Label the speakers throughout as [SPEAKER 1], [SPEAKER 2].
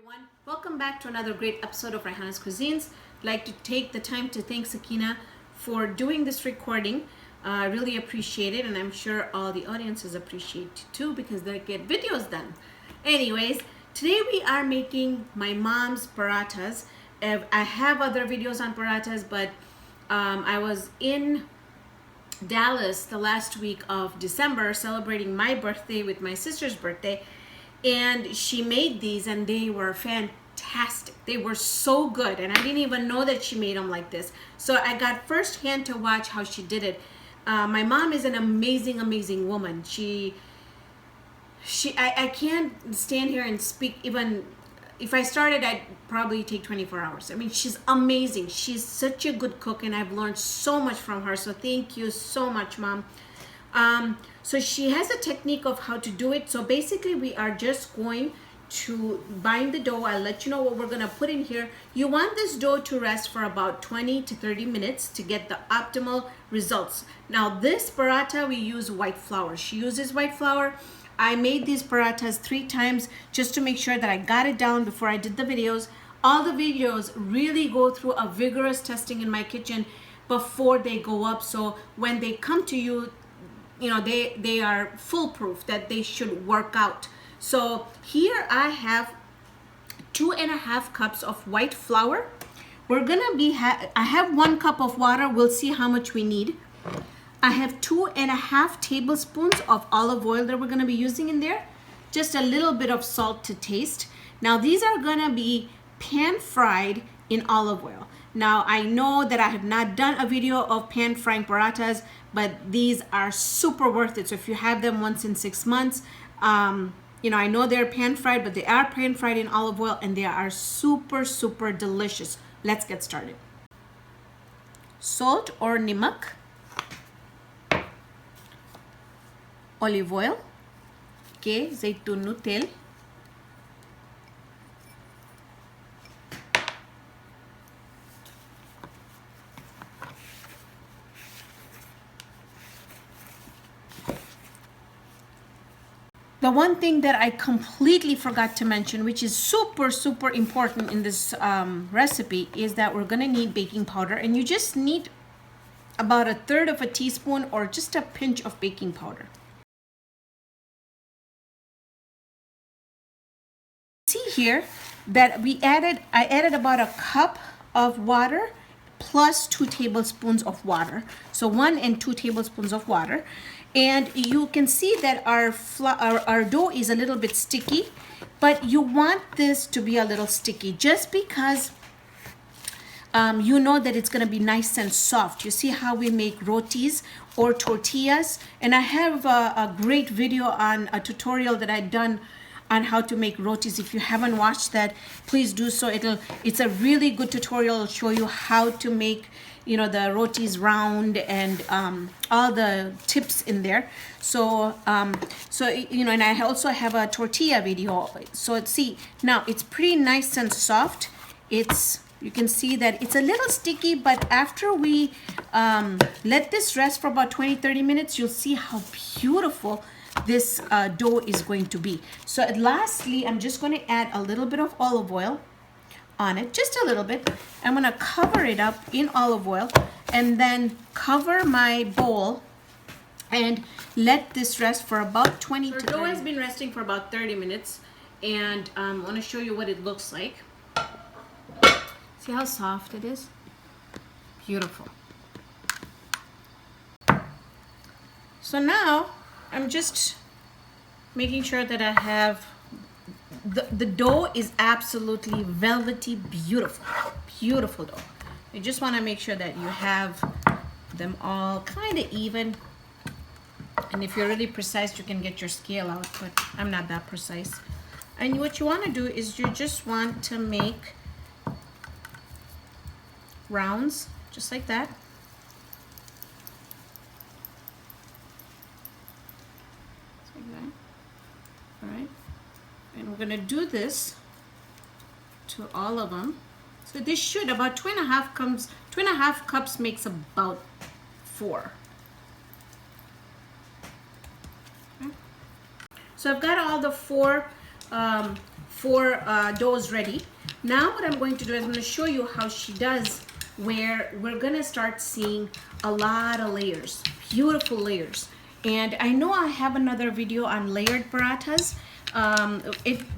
[SPEAKER 1] everyone. Welcome back to another great episode of Raihana's Cuisines. I'd like to take the time to thank Sakina for doing this recording. I really appreciate it, and I'm sure all the audiences appreciate it too because they get videos done. Anyways, today we are making my mom's parathas. I have other videos on parathas, but I was in Dallas the last week of December celebrating my birthday with my sister's birthday, and she made these and they were fantastic. They were so good, and I didn't even know that she made them like this. So I got firsthand to watch how she did it. My mom is an amazing woman. I can't stand here and speak. Even if I started, I'd probably take 24 hours. I mean, she's amazing. She's such a good cook, and I've learned so much from her. So thank you so much, Mom. So she has a technique of how to do it. So basically we are just going to bind the dough. I'll let you know what we're going to put in here. You want this dough to rest for about 20 to 30 minutes to get the optimal results. Now this paratha, we use white flour. She uses white flour. I made these parathas 3 times just to make sure that I got it down before I did the videos. All the videos really go through a vigorous testing in my kitchen before they go up. So when they come to you, you know, they are foolproof that they should work out. So here I have 2.5 cups of white flour. We're gonna be I have 1 cup of water. We'll see how much we need. I have 2.5 tablespoons of olive oil that we're gonna be using in there. Just a little bit of salt to taste. Now these are gonna be pan fried in olive oil. Now I know that I have not done a video of pan frying parathas, but these are super worth it. So if you have them once in 6 months, you know, I know they're pan fried, but they are pan fried in olive oil, and they are super delicious. Let's get started. Salt or nimak, olive oil, के जैतून तेल, The one thing that I completely forgot to mention, which is super important in this recipe, is that we're gonna need baking powder, and you just need about 1/3 of a teaspoon or just a pinch of baking powder. See here that I added about 1 cup of water plus 2 tablespoons of water. So 1 and 2 tablespoons of water. And you can see that our dough is a little bit sticky, but you want this to be a little sticky just because you know that it's going to be nice and soft. You see how we make rotis or tortillas, and I have a great video on a tutorial that I've done on how to make rotis. If you haven't watched that, please do so. It's a really good tutorial. It'll show you how to make, you know, the rotis round and all the tips in there. So you know, and I also have a tortilla video. So see, now it's pretty nice and soft. You can see that it's a little sticky, but after we let this rest for about 20-30 minutes, you'll see how beautiful this dough is going to be. So lastly, I'm just going to add a little bit of olive oil on it, just a little bit. I'm gonna cover it up in olive oil and then cover my bowl and let this rest for about 20 to 30 minutes. Our dough has been resting for about 30 minutes, and I want to show you what it looks like. See how soft it is? Beautiful. So now I'm just making sure that I have the dough is absolutely velvety, beautiful dough. You just want to make sure that you have them all kind of even, and if you're really precise, you can get your scale out, but I'm not that precise. And what you want to do is you just want to make rounds just like that. All right. And we're gonna do this to all of them. So this should about 2.5 cups makes about 4. Okay. So I've got all the 4 4 doughs ready. Now what I'm going to do is I'm going to show you how she does, where we're going to start seeing a lot of layers, beautiful layers. And I know I have another video on layered parathas.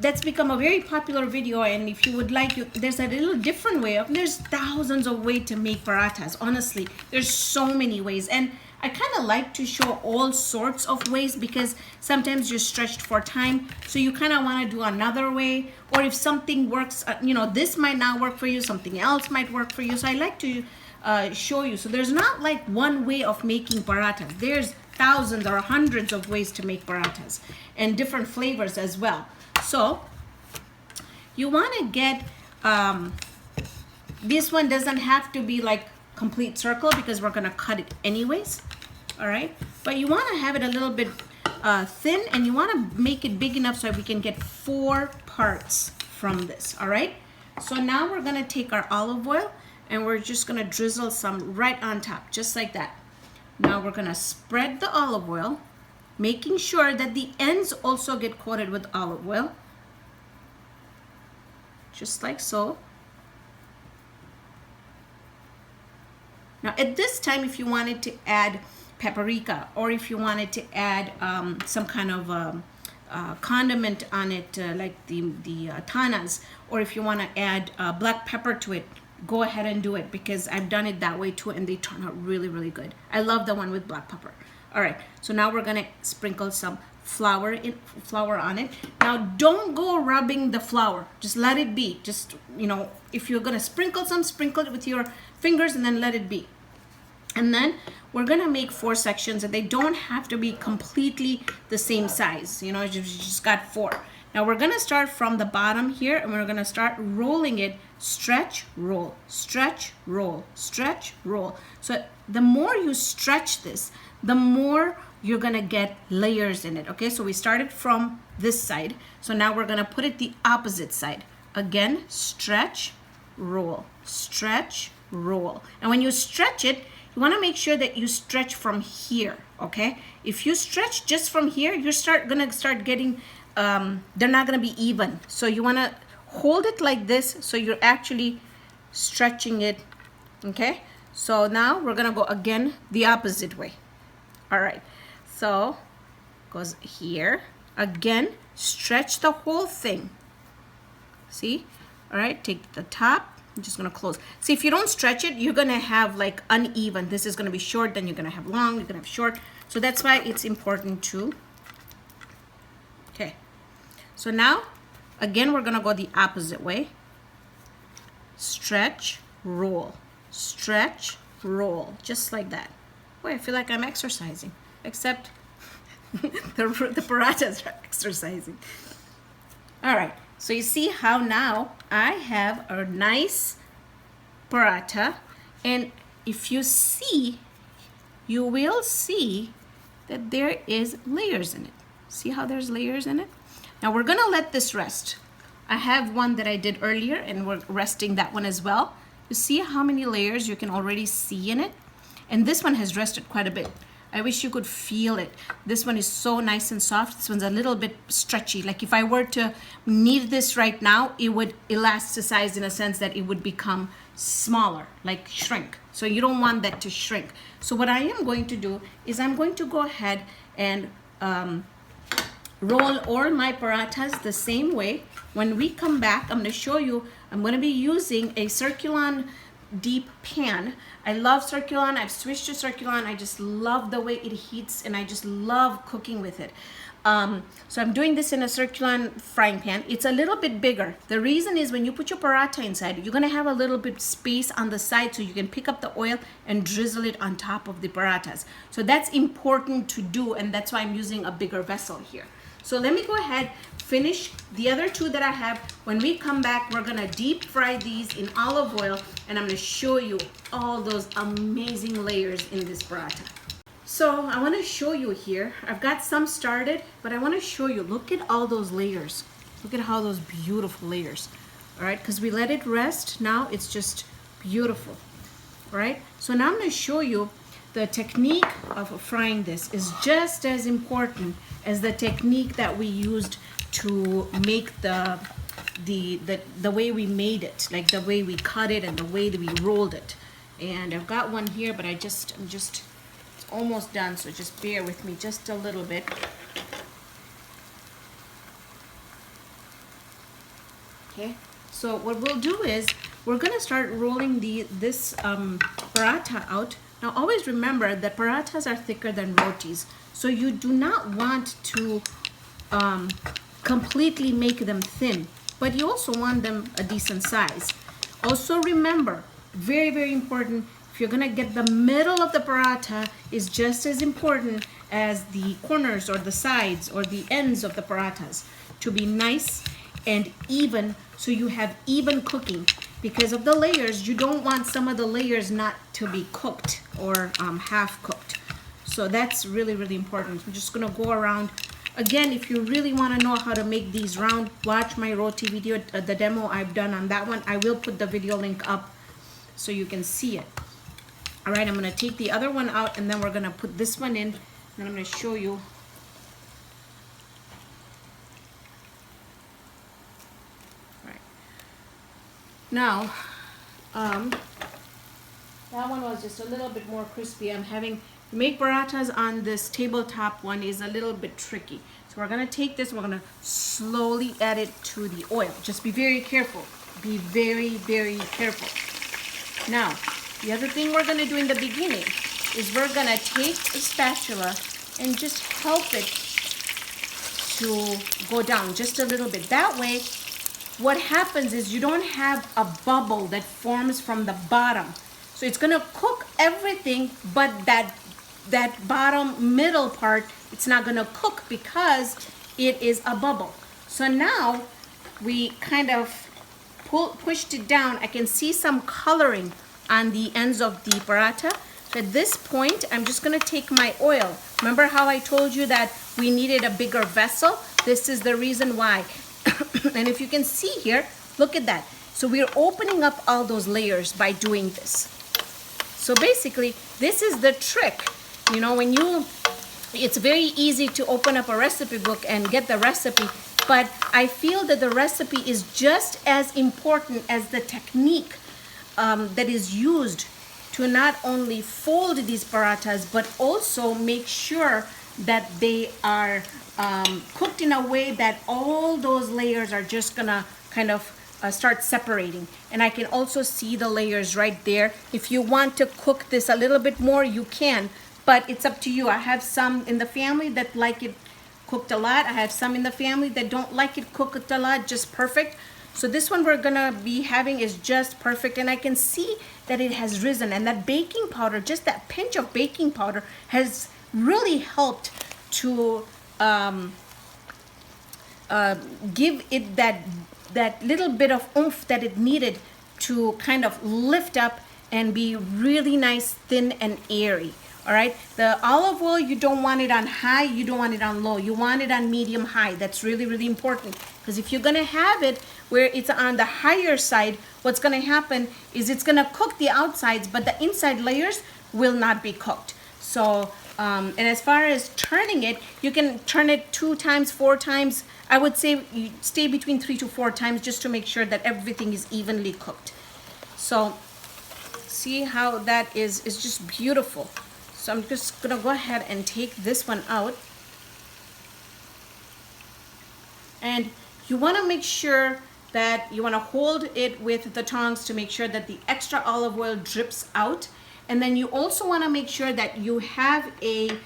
[SPEAKER 1] That's become a very popular video, and if you would like, there's a little different way of, there's thousands of ways to make parathas. Honestly, there's so many ways, and I kind of like to show all sorts of ways because sometimes you're stretched for time, so you kind of want to do another way, or if something works, you know, this might not work for you, something else might work for you. So I like to show you. So there's not like one way of making parathas. There's thousands or hundreds of ways to make parathas, and different flavors as well. So you want to get this one doesn't have to be like complete circle because we're going to cut it anyways. All right, but you want to have it a little bit thin, and you want to make it big enough so we can get 4 parts from this. All right, so now we're going to take our olive oil and we're just going to drizzle some right on top, just like that. Now we're going to spread the olive oil, making sure that the ends also get coated with olive oil, just like so. Now at this time, if you wanted to add paprika, or if you wanted to add some kind of condiment on it, like the tanas, or if you want to add black pepper to it, go ahead and do it, because I've done it that way too, and they turn out really, really good. I love the one with black pepper. All right, so now we're gonna sprinkle some flour on it. Now don't go rubbing the flour, just let it be. Just, you know, if you're gonna sprinkle it with your fingers and then let it be. And then we're gonna make 4 sections, and they don't have to be completely the same size. You know, you just got 4. Now we're gonna start from the bottom here, and we're gonna start rolling it. Stretch, roll, stretch, roll, stretch, roll. So the more you stretch this, the more you're gonna get layers in it. Okay, so we started from this side, so now we're gonna put it the opposite side. Again, stretch, roll, stretch, roll. And when you stretch it, you want to make sure that you stretch from here. Okay, if you stretch just from here, you're gonna start getting they're not gonna be even. So you want to hold it like this, so you're actually stretching it. Okay, so now we're gonna go again the opposite way. All right, so goes here again, stretch the whole thing. See? All right, take the top. I'm just gonna close. See, if you don't stretch it, you're gonna have like uneven. This is gonna be short, then you're gonna have long, you're gonna have short. So that's why it's important to. Okay, so now again we're gonna go the opposite way. Stretch, roll, stretch, roll, just like that. Boy, I feel like I'm exercising, except the parathas are exercising. All right, so you see how now I have a nice paratha, and if you see, you will see that there is layers in it. See how there's layers in it? Now we're gonna let this rest. I have one that I did earlier, and we're resting that one as well. You see how many layers you can already see in it? And this one has rested quite a bit. I wish you could feel it. This one is so nice and soft. This one's a little bit stretchy. Like if I were to knead this right now, it would elasticize in a sense that it would become smaller, like shrink. So you don't want that to shrink. So what I am going to do is I'm going to go ahead and roll all my parathas the same way. When we come back, I'm going to show you, I'm going to be using a Circulon deep pan. I love Circulon. I've switched to Circulon. I just love the way it heats, and I just love cooking with it. So I'm doing this in a Circulon frying pan. It's a little bit bigger. The reason is when you put your paratha inside, you're gonna have a little bit space on the side so you can pick up the oil and drizzle it on top of the parathas. So that's important to do, and that's why I'm using a bigger vessel here. So let me go ahead, finish the other 2 that I have. When we come back, we're gonna deep fry these in olive oil, and I'm gonna show you all those amazing layers in this paratha. So I wanna show you here, I've got some started, but I wanna show you, look at all those layers. Look at how those beautiful layers, all right? Because we let it rest, now it's just beautiful, all right? So now I'm gonna show you the technique of frying this is just as important as the technique that we used to make the the way we made it, like the way we cut it and the way that we rolled it. And I've got one here, but I'm just it's almost done, so just bear with me just a little bit. Okay, so what we'll do is we're gonna start rolling this paratha out. Now always remember that parathas are thicker than rotis, so you do not want to completely make them thin, but you also want them a decent size. Also remember, very, very important, if you're gonna get the middle of the paratha is just as important as the corners or the sides or the ends of the parathas to be nice and even, so you have even cooking. Because of the layers, you don't want some of the layers not to be cooked or half cooked. So that's really, really important. I'm just gonna go around. Again, if you really want to know how to make these round, watch my roti video, the demo I've done on that one. I will put the video link up so you can see it. All right, I'm going to take the other one out, and then we're going to put this one in, and then I'm going to show you. All right. Now, that one was just a little bit more crispy. I'm having to make parathas on this tabletop one is a little bit tricky. So we're gonna take this, we're gonna slowly add it to the oil. Just be very careful. Be very, very careful. Now, the other thing we're gonna do in the beginning is we're gonna take a spatula and just help it to go down just a little bit. That way, what happens is you don't have a bubble that forms from the bottom. So it's gonna cook everything, but that bottom middle part, it's not gonna cook because it is a bubble. So now we kind of pushed it down. I can see some coloring on the ends of the paratha. So at this point, I'm just gonna take my oil. Remember how I told you that we needed a bigger vessel? This is the reason why. And if you can see here, look at that. So we're opening up all those layers by doing this. So basically, this is the trick. You know, it's very easy to open up a recipe book and get the recipe, but I feel that the recipe is just as important as the technique that is used to not only fold these parathas, but also make sure that they are cooked in a way that all those layers are just gonna kind of start separating. And I can also see the layers right there. If you want to cook this a little bit more, you can, but it's up to you. I have some in the family that like it cooked a lot. I have some in the family that don't like it cooked a lot, just perfect. So this one we're gonna be having is just perfect, and I can see that it has risen, and that baking powder, just that pinch of baking powder has really helped to give it that little bit of oomph that it needed to kind of lift up and be really nice, thin and airy. All right, the olive oil, you don't want it on high, you don't want it on low, you want it on medium high. That's really, really important, because if you're gonna have it where it's on the higher side, what's gonna happen is it's gonna cook the outsides, but the inside layers will not be cooked. So and as far as turning it, you can turn it 2 times, 4 times. I would say you stay between 3 to 4 times just to make sure that everything is evenly cooked. So see how that is just beautiful. So I'm just gonna go ahead and take this one out. And you wanna make sure that you wanna hold it with the tongs to make sure that the extra olive oil drips out. And then you also wanna make sure that you have a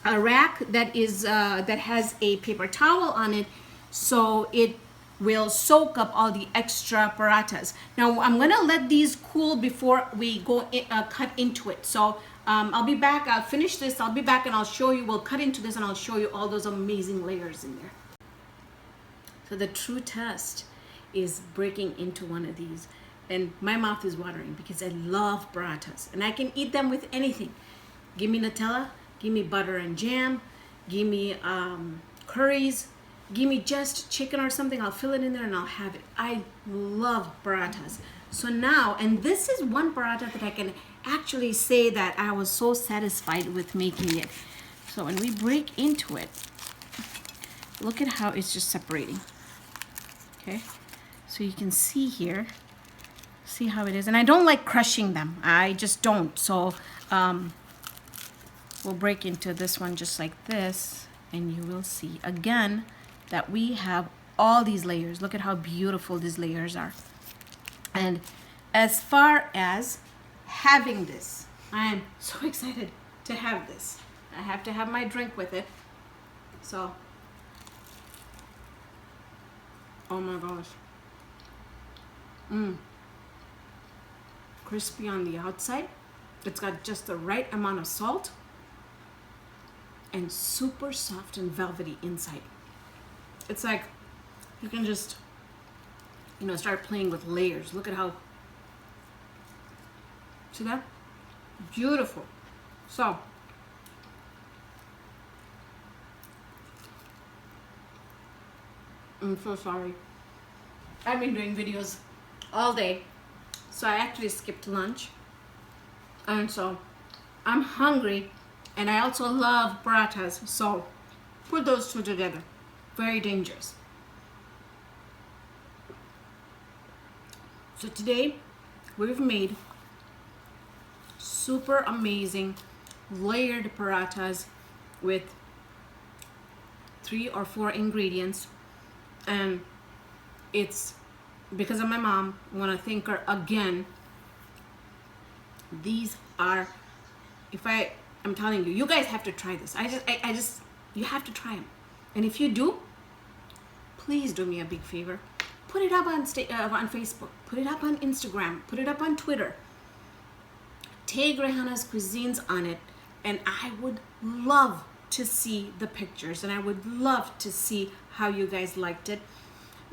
[SPEAKER 1] rack that is that has a paper towel on it, so it will soak up all the extra parathas. Now I'm gonna let these cool before we go cut into it. So I'll be back, I'll finish this, I'll be back and I'll show you, we'll cut into this and I'll show you all those amazing layers in there. So the true test is breaking into one of these. And my mouth is watering because I love parathas and I can eat them with anything. Give me Nutella, give me butter and jam, give me curries, give me just chicken or something, I'll fill it in there and I'll have it. I love parathas. So now, and this is one paratha that I can actually say that I was so satisfied with making it. So when we break into it, look at how it's just separating. Okay, so you can see here, see how it is. And I don't like crushing them. I just don't. So we'll break into this one just like this, and you will see again that we have all these layers. Look at how beautiful these layers are. And as far as having this, I am so excited to have this. I have to have my drink with it. So, oh my gosh. Crispy on the outside. It's got just the right amount of salt. And super soft and velvety inside. It's like you can just, you know, start playing with layers. Look at how, see that? Beautiful. So, I'm so sorry. I've been doing videos all day, so I actually skipped lunch. And so, I'm hungry, and I also love parathas, so put those two together. Very dangerous. So today, we've made super amazing layered parathas with 3 or 4 ingredients, and it's because of my mom. I want to thank her again. These are, I'm telling you, you guys have to try this. I just, you have to try them. And if you do, please do me a big favor. Put it up on Facebook. Put it up on Instagram. Put it up on Twitter. Tag Raihana's Cuisines on it. And I would love to see the pictures. And I would love to see how you guys liked it.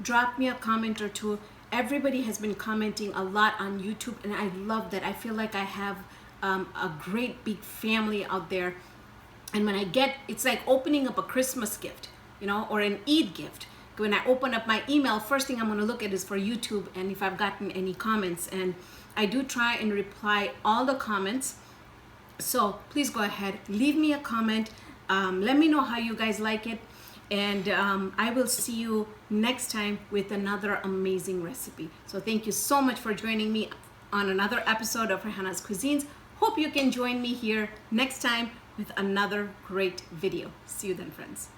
[SPEAKER 1] Drop me a comment or two. Everybody has been commenting a lot on YouTube. And I love that. I feel like I have a great big family out there. And when I get, it's like opening up a Christmas gift, you know, or an Eid gift. When I open up my email, first thing I'm going to look at is for YouTube and if I've gotten any comments. And I do try and reply all the comments. So please go ahead, leave me a comment. Let me know how you guys like it. And I will see you next time with another amazing recipe. So thank you so much for joining me on another episode of Raihana's Cuisines. Hope you can join me here next time with another great video. See you then, friends.